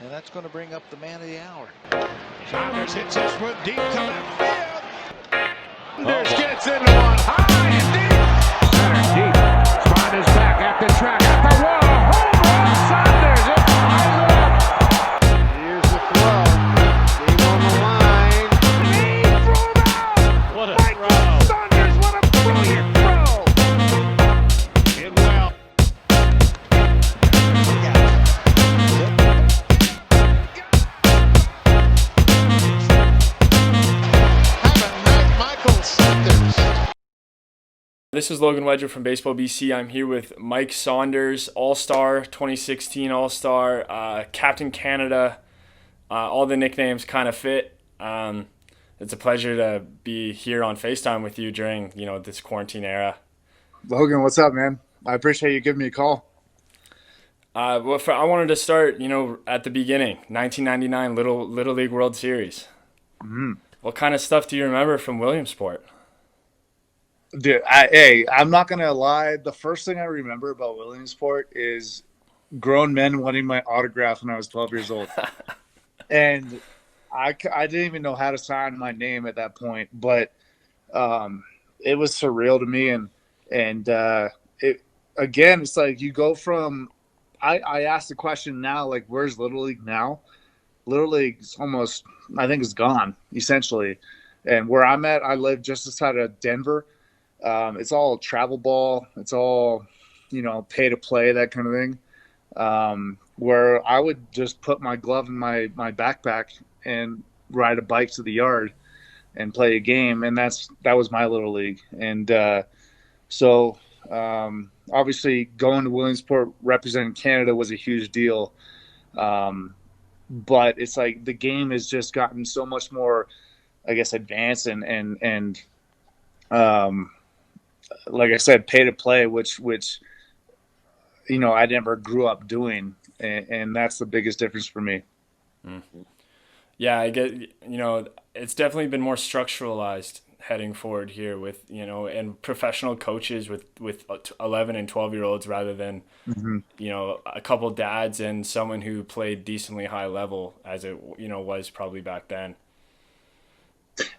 And that's going to bring up the man of the hour. Saunders hits this one deep to left field. Saunders gets into one high and deep. Center deep. Spot is back at the track, at the wall. Home run, Saunders. It flies up. Here's the throw. Game on the line. He threw it out. What a Michael throw. Saunders, what a brilliant throw. Hit well. Michael Saunders. This is Logan Wedger from Baseball BC. I'm here with Mike Saunders, All-Star, 2016 All-Star, Captain Canada. All the nicknames kind of fit. It's a pleasure to be here on FaceTime with you during, this quarantine era. Logan, what's up, man? I appreciate you giving me a call. I wanted to start, at the beginning, 1999 Little League World Series. Mm-hmm. What kind of stuff do you remember from Williamsport? Dude, I'm not going to lie. The first thing I remember about Williamsport is grown men wanting my autograph when I was 12 years old. And I didn't even know how to sign my name at that point, but it was surreal to me. It's like you go from I asked the question now, like, where's Little League now? Little League's almost, I think, is gone, essentially. And where I'm at, I live just outside of Denver. It's all travel ball. It's all, pay to play, that kind of thing. Where I would just put my glove in my backpack and ride a bike to the yard and play a game. And that was my Little League. And obviously going to Williamsport representing Canada was a huge deal. But it's like the game has just gotten so much more, I guess, advanced and like I said, pay to play, which I never grew up doing, and that's the biggest difference for me. Mm-hmm. Yeah, I get, it's definitely been more structuralized heading forward here with, and professional coaches with 11 and 12-year-olds rather than, a couple dads and someone who played decently high level as it, was probably back then.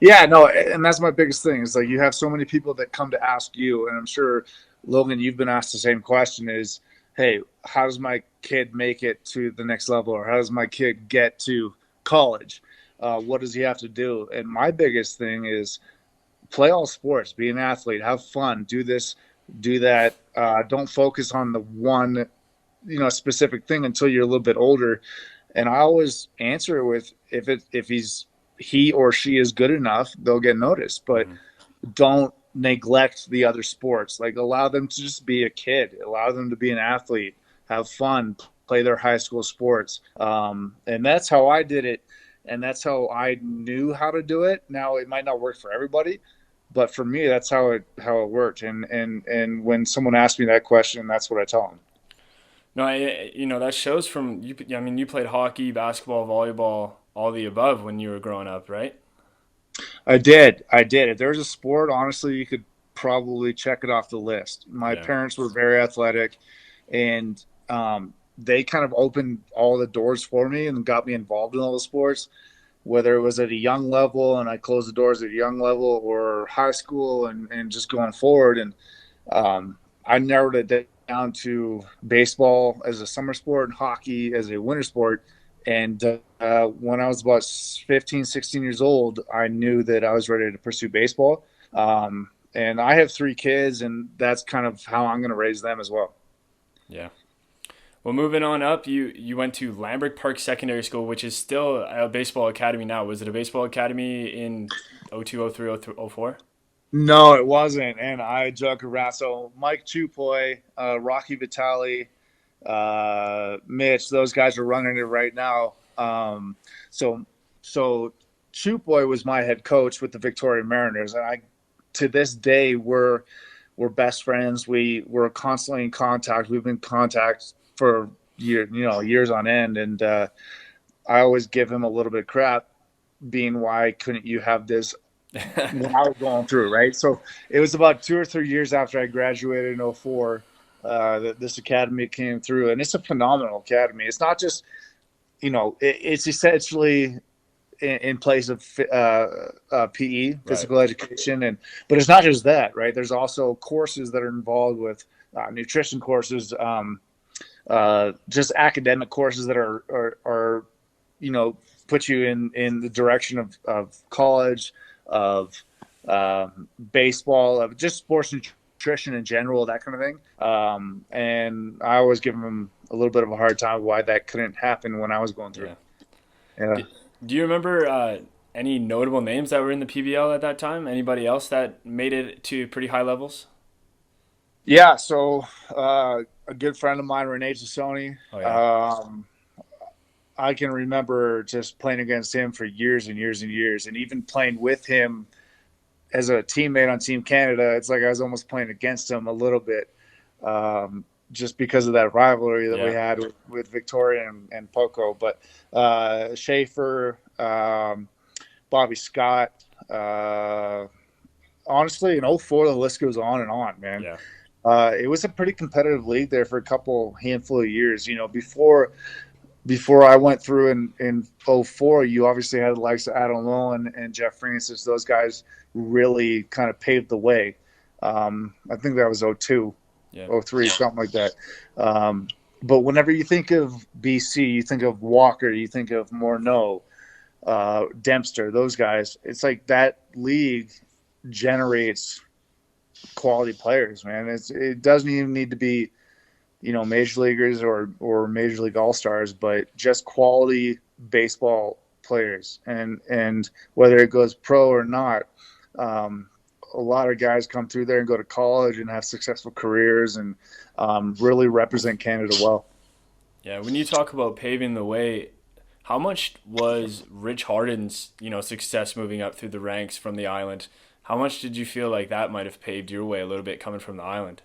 Yeah, no, and that's my biggest thing is like you have so many people that come to ask you, and I'm sure, Logan, you've been asked the same question is, hey, how does my kid make it to the next level, or how does my kid get to college? What does he have to do? And my biggest thing is play all sports, be an athlete, have fun, do this, do that. Don't focus on the one, specific thing until you're a little bit older. And I always answer it with if he or she is good enough, they'll get noticed. But don't neglect the other sports. Like, allow them to just be a kid. Allow them to be an athlete. Have fun. Play their high school sports. And that's how I did it, and that's how I knew how to do it. Now, it might not work for everybody, but for me, that's how it worked. And when someone asks me that question, that's what I tell them. No, that shows from you. I mean, you played hockey, basketball, volleyball, all the above when you were growing up, right? I did. If there's a sport, honestly, you could probably check it off the list. My parents were very athletic, and they kind of opened all the doors for me and got me involved in all the sports, whether it was at a young level and I closed the doors at a young level, or high school and just going forward. And I narrowed it down to baseball as a summer sport and hockey as a winter sport. And when I was about 15, 16 years old, I knew that I was ready to pursue baseball. And I have 3 kids, and that's kind of how I'm going to raise them as well. Yeah. Well, moving on up, you went to Lambrecht Park Secondary School, which is still a baseball academy now. Was it a baseball academy in 02, 03, 04? No, it wasn't. And I joke around. So Mike Chupoy, Rocky Vitale, Mitch, those guys are running it right now. So Chupoy was my head coach with the Victoria Mariners, and to this day we're best friends. We were constantly in contact. We've been in contact for years on end, and I always give him a little bit of crap, being why couldn't you have this when I was going through, right? So it was about 2 or 3 years after I graduated in 04 that this academy came through, and it's a phenomenal academy. It's not just it's essentially in place of PE, physical education, but it's not just that, right? There's also courses that are involved with nutrition courses, just academic courses that are put you in the direction of college, of baseball, of just sports nutrition in general, that kind of thing. And I always give them a little bit of a hard time why that couldn't happen when I was going through. Yeah. Do you remember any notable names that were in the PBL at that time? Anybody else that made it to pretty high levels? Yeah, so a good friend of mine, Renee Tassoni, Oh, yeah. I can remember just playing against him for years and years and years, and even playing with him as a teammate on Team Canada. It's like I was almost playing against him a little bit, just because of that rivalry that we had with Victoria and Poco. But Schaefer, Bobby Scott, honestly, in 04, the list goes on and on, man. Yeah. It was a pretty competitive league there for a handful of years. Before I went through in 04, you obviously had the likes of Adam Lowen and Jeff Francis. Those guys really kind of paved the way. I think that was 02, 03, something like that. But whenever you think of BC, you think of Walker, you think of Morneau, Dempster, those guys. It's like that league generates quality players, man. It doesn't even need to be major leaguers or major league all-stars, but just quality baseball players. And whether it goes pro or not, a lot of guys come through there and go to college and have successful careers and really represent Canada well. Yeah, when you talk about paving the way, how much was Rich Harden's success moving up through the ranks from the island? How much did you feel like that might have paved your way a little bit coming from the island?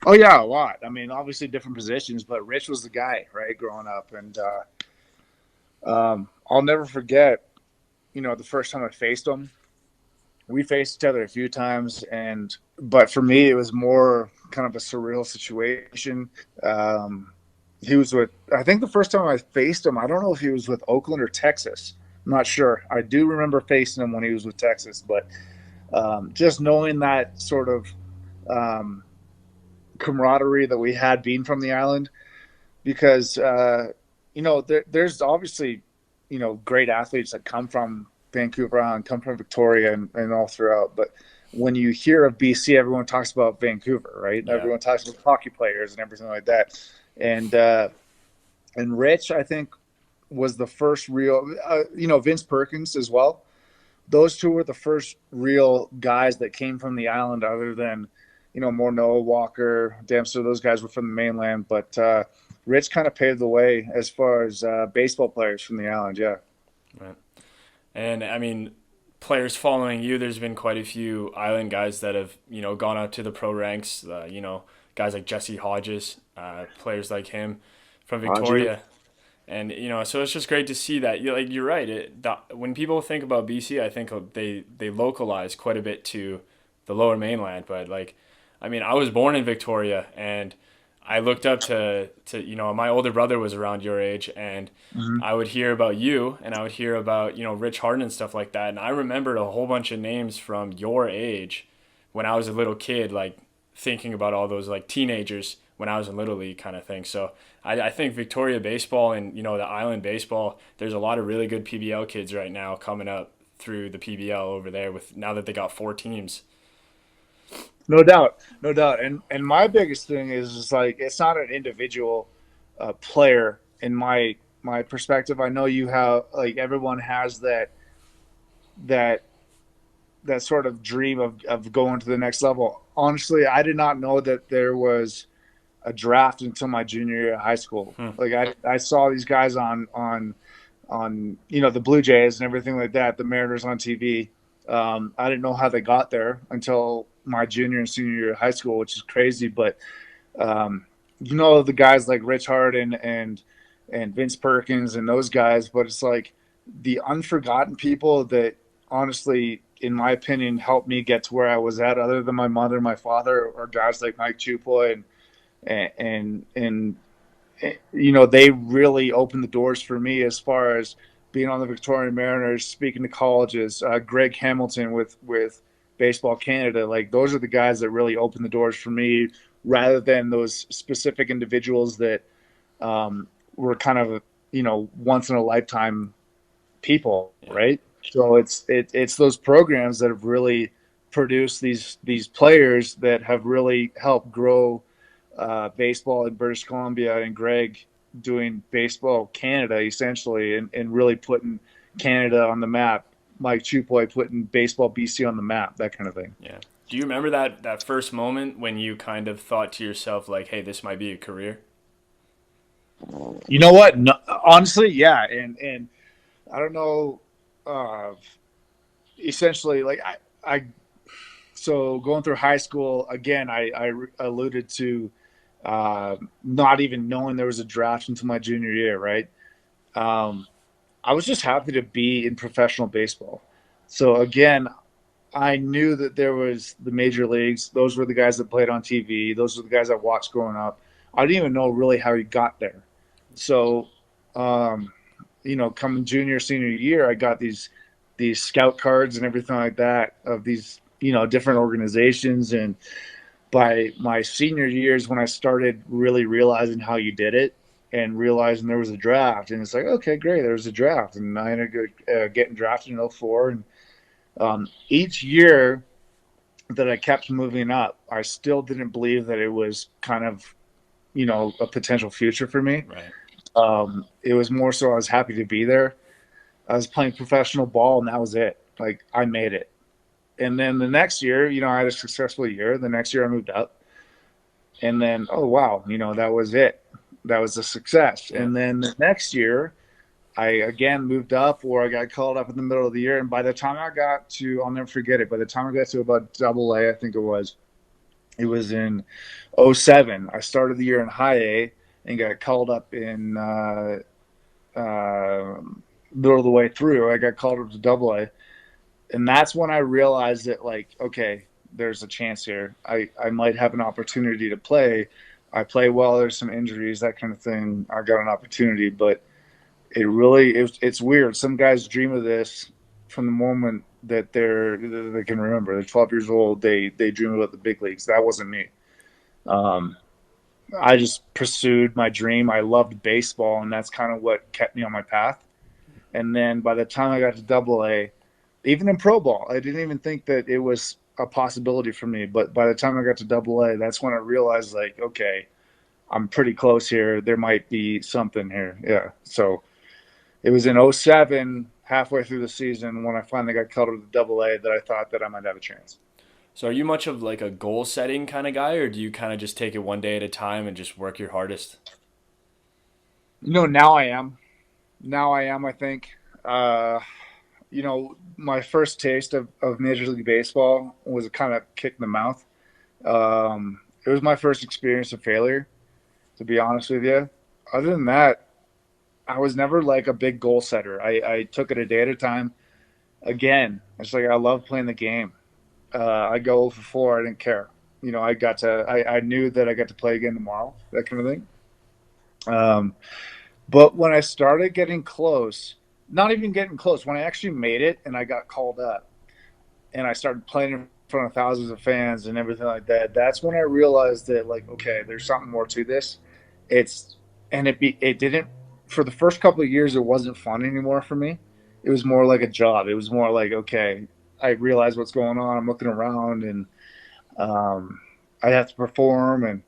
Oh, yeah, a lot. I mean, obviously different positions, but Rich was the guy, right, growing up. And I'll never forget, the first time I faced him. We faced each other a few times, but for me, it was more kind of a surreal situation. He was I think the first time I faced him, I don't know if he was with Oakland or Texas. I'm not sure. I do remember facing him when he was with Texas, but just knowing that sort of camaraderie that we had being from the island, because there's obviously great athletes that come from Vancouver and come from Victoria and all throughout, but when you hear of BC, everyone talks about Vancouver, right? Yeah. Everyone talks about hockey players and everything like that, and Rich, I think, was the first real Vince Perkins as well. Those two were the first real guys that came from the island, other than Morneau, Walker, Dempster. Those guys were from the mainland, but Rich kind of paved the way as far as baseball players from the island. Yeah. Right. And I mean, players following you, there's been quite a few island guys that have gone up to the pro ranks. Guys like Jesse Hodges, players like him from Victoria. And so it's just great to see that. You're right. When people think about BC, I think they localize quite a bit to the Lower Mainland. But I was born in Victoria, and I looked up to my older brother was around your age, and I would hear about you, and I would hear about Rich Harden and stuff like that. And I remembered a whole bunch of names from your age when I was a little kid, thinking about all those teenagers when I was in Little League kind of thing. So I think Victoria baseball and, the island baseball, there's a lot of really good PBL kids right now coming up through the PBL over there now that they got 4 teams. No doubt. And my biggest thing is it's not an individual player in my perspective. I know you have everyone has that sort of dream of going to the next level. Honestly, I did not know that there was a draft until my junior year of high school. I saw these guys on the Blue Jays and everything like that, the Mariners on TV. I didn't know how they got there until my junior and senior year of high school, which is crazy. But the guys like Rich Harden and Vince Perkins and those guys, but it's the unforgotten people that honestly, in my opinion, helped me get to where I was at, other than my mother and my father, or guys like Mike Chupoy and they really opened the doors for me as far as being on the Victoria Mariners, speaking to colleges. Greg Hamilton with Baseball Canada, like those are the guys that really opened the doors for me, rather than those specific individuals that were kind of once in a lifetime people, right? So it's those programs that have really produced these players that have really helped grow baseball in British Columbia, and Greg doing Baseball Canada essentially, and really putting Canada on the map. Mike Chupoy putting Baseball BC on the map, that kind of thing. Yeah. Do you remember that first moment when you kind of thought to yourself like, "Hey, this might be a career"? You know what? No, honestly, yeah, and I don't know. Essentially, like I so going through high school again, I alluded to not even knowing there was a draft until my junior year, right? I was just happy to be in professional baseball. So again, I knew that there was the major leagues. Those were the guys that played on TV. Those were the guys I watched growing up. I didn't even know really how he got there. So, coming junior, senior year, I got these scout cards and everything like that of these, different organizations. And by my senior years, when I started really realizing how you did it and realizing there was a draft, and it's like, okay, great, there's a draft. And I ended up getting drafted in '04. And each year that I kept moving up, I still didn't believe that it was kind of, a potential future for me. Right. It was more so I was happy to be there. I was playing professional ball, and that was it. Like, I made it. And then the next year, I had a successful year. The next year I moved up. And then, oh, wow, that was it. That was a success. Yeah. And then the next year, I again moved up, or I got called up in the middle of the year. And by the time I got to, I'll never forget it, by the time I got to about AA, I think it was in '07. I started the year in high A and got called up in middle of the way through. I got called up to AA. And that's when I realized that, like, okay, there's a chance here. I might have an opportunity to play. I play well. There's some injuries, that kind of thing. I got an opportunity, but it's weird. Some guys dream of this from the moment that they can remember. They're 12 years old. They dream about the big leagues. That wasn't me. I just pursued my dream. I loved baseball, and that's kind of what kept me on my path. And then by the time I got to AA, even in pro ball, I didn't even think that it was a possibility for me. But by the time I got to AA, that's when I realized, like, okay, I'm pretty close here. There might be something here. Yeah. So it was in '07, halfway through the season, when I finally got called up to AA, that I thought that I might have a chance. So are you much of like a goal setting kind of guy, or do you kind of just take it one day at a time and just work your hardest? Now I am. I think. My first taste of Major League Baseball was a kind of kick in the mouth. It was my first experience of failure, to be honest with you. Other than that, I was never like a big goal setter. I took it a day at a time. Again, it's like I love playing the game. I go 0 for 4. I didn't care. I knew that I got to play again tomorrow, that kind of thing. But when I started getting close, not even getting close, when I actually made it and I got called up and I started playing in front of thousands of fans and everything like that, that's when I realized that, like, okay, there's something more to this. It didn't, for the first couple of years, it wasn't fun anymore for me. It was more like a job. It was more like, okay, I realize what's going on. I'm looking around, and I have to perform and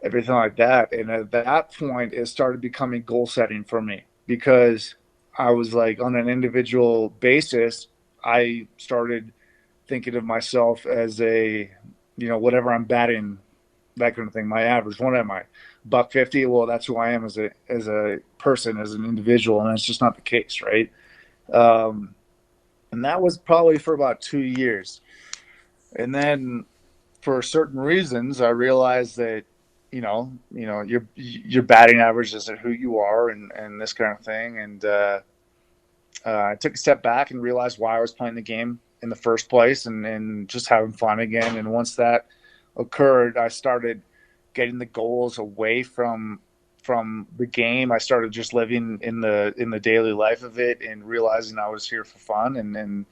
everything like that. And at that point, it started becoming goal setting for me, because I was like, on an individual basis, I started thinking of myself as a, whatever I'm batting, that kind of thing. My average, what am I? $150. Well, that's who I am as a person, as an individual, and that's just not the case, right? And that was probably for about 2 years. And then for certain reasons, I realized that, your batting average isn't who you are, and this kind of thing. And I took a step back and realized why I was playing the game in the first place, and just having fun again. And once that occurred, I started getting the goals away from from the game. I started just living in the daily life of it and realizing I was here for fun and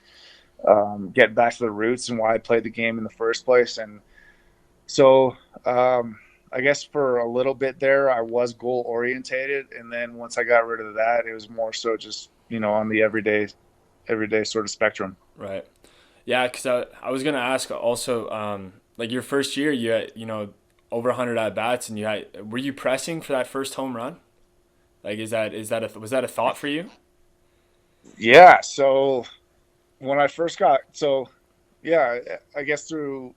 getting back to the roots and why I played the game in the first place. And so I guess for a little bit there, I was goal orientated, and then once I got rid of that, it was more so just on the everyday sort of spectrum. Right. Yeah, because I was gonna ask also, like your first year, you had over 100 at bats, and were you pressing for that first home run? Like, was that a thought for you? Yeah. So when I first I guess through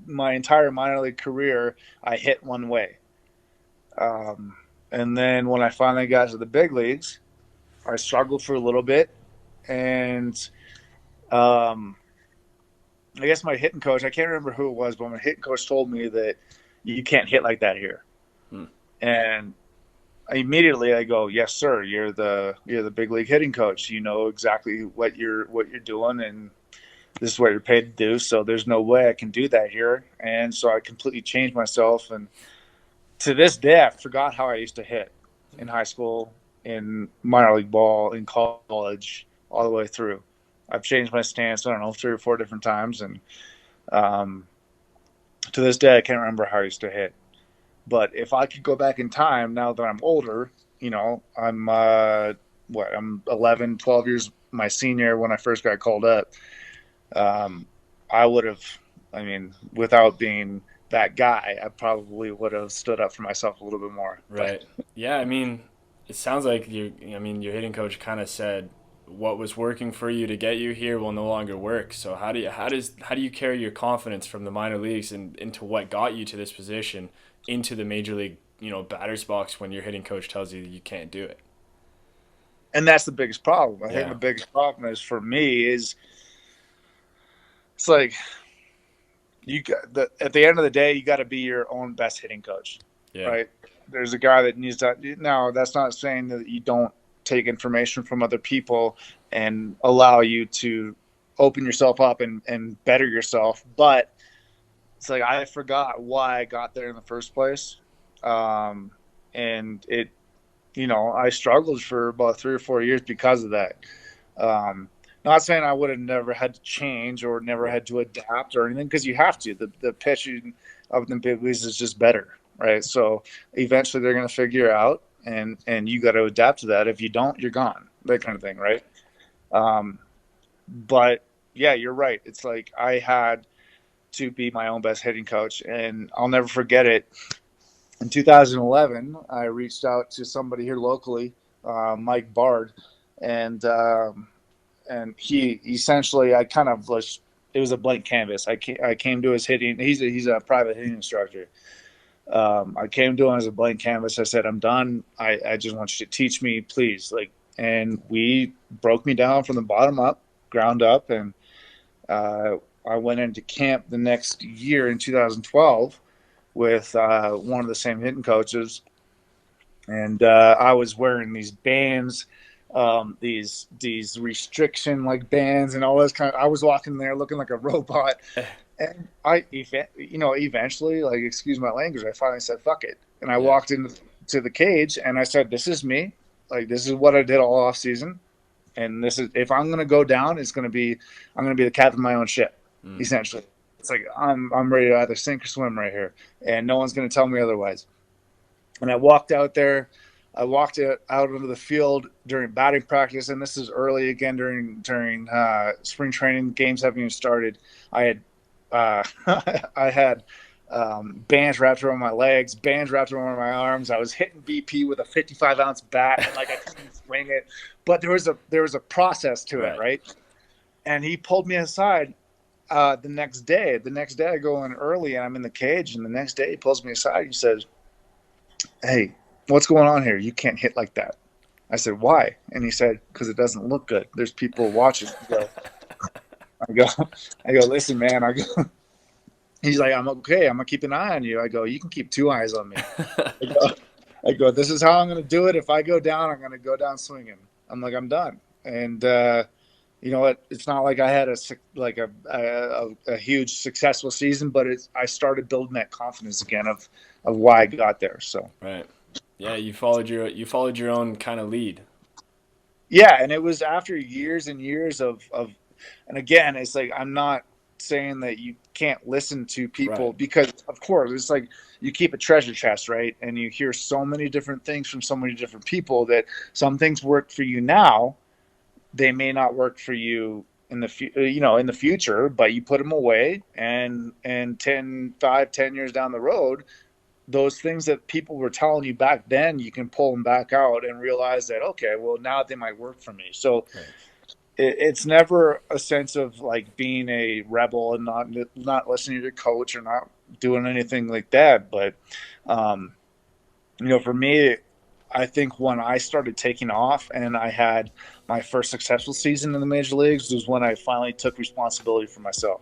my entire minor league career, I hit one way. And then when I finally got to the big leagues, I struggled for a little bit. And I guess my hitting coach, I can't remember who it was, but my hitting coach told me that you can't hit like that here. And immediately I go, yes, sir, you're the big league hitting coach. You know exactly what you're doing, and this is what you're paid to do. So there's no way I can do that here. And so I completely changed myself. And to this day, I forgot how I used to hit in high school, in minor league ball, in college, all the way through. I've changed my stance, I don't know, 3 or 4 different times. And to this day, I can't remember how I used to hit. But if I could go back in time now that I'm older, I'm I'm 11, 12 years my senior when I first got called up. I would have, without being that guy, I probably would have stood up for myself a little bit more. Right. Yeah. It sounds like your hitting coach kind of said what was working for you to get you here will no longer work. So how do you carry your confidence from the minor leagues and into what got you to this position into the major league, batter's box when your hitting coach tells you that you can't do it? And that's the biggest problem. I think the biggest problem is for me is it's like at the end of the day, you got to be your own best hitting coach, right? There's a guy that needs to. Now, that's not saying that you don't take information from other people and allow you to open yourself up and better yourself. But it's like I forgot why I got there in the first place, and it, I struggled for about 3 or 4 years because of that. Not saying I would have never had to change or never had to adapt or anything, because you have to. The pitching of the big leagues is just better, right? So eventually they're going to figure out, and you got to adapt to that. If you don't, you're gone, that kind of thing, right? But yeah, you're right. It's like I had to be my own best hitting coach, and I'll never forget it. In 2011, I reached out to somebody here locally, Mike Bard, and he essentially, I kind of was, it was a blank canvas. I came to his hitting. He's a private hitting instructor. I came to him as a blank canvas. I said, I'm done. I just want you to teach me, please. And we broke me down from the bottom up, ground up. And I went into camp the next year in 2012 with one of the same hitting coaches. And I was wearing these bands, these restriction bands and all this kind of. I was walking there looking like a robot. And I, eventually, excuse my language, I finally said, fuck it. And I walked into the cage and I said, this is me. This is what I did all off season. And this is, if I'm going to go down, I'm going to be the captain of my own ship, essentially. It's like, I'm ready to either sink or swim right here. And no one's going to tell me otherwise. And I walked out there. I walked out into the field during batting practice. And this is early again during spring training. Games haven't even started. I had bands wrapped around my legs, bands wrapped around my arms. I was hitting BP with a 55-ounce bat, and I couldn't swing it. But there was a process to it, right? And he pulled me aside the next day. The next day I go in early, and I'm in the cage. And the next day he pulls me aside. He says, "Hey, what's going on here? You can't hit like that." I said, "Why?" And he said, "Because it doesn't look good. There's people watching." I go, listen, man. He's like, I'm okay. I'm going to keep an eye on you. I go, you can keep 2 eyes on me. I go, this is how I'm going to do it. If I go down, I'm going to go down swinging. I'm like, I'm done. And you know what? It's not like I had a huge successful season, but I started building that confidence again of why I got there. So right. Yeah, you followed your own kind of lead. Yeah, and it was after years and years of and again, it's like I'm not saying that you can't listen to people Right. because of course it's like you keep a treasure chest, right? And you hear so many different things from so many different people that some things work for you now, they may not work for you in in the future, but you put them away and 10 years down the road, those things that people were telling you back then, you can pull them back out and realize that, okay, well, now they might work for me. So Right. it's never a sense of like being a rebel and not listening to your coach or not doing anything like that. But, for me, I think when I started taking off and I had my first successful season in the major leagues was when I finally took responsibility for myself.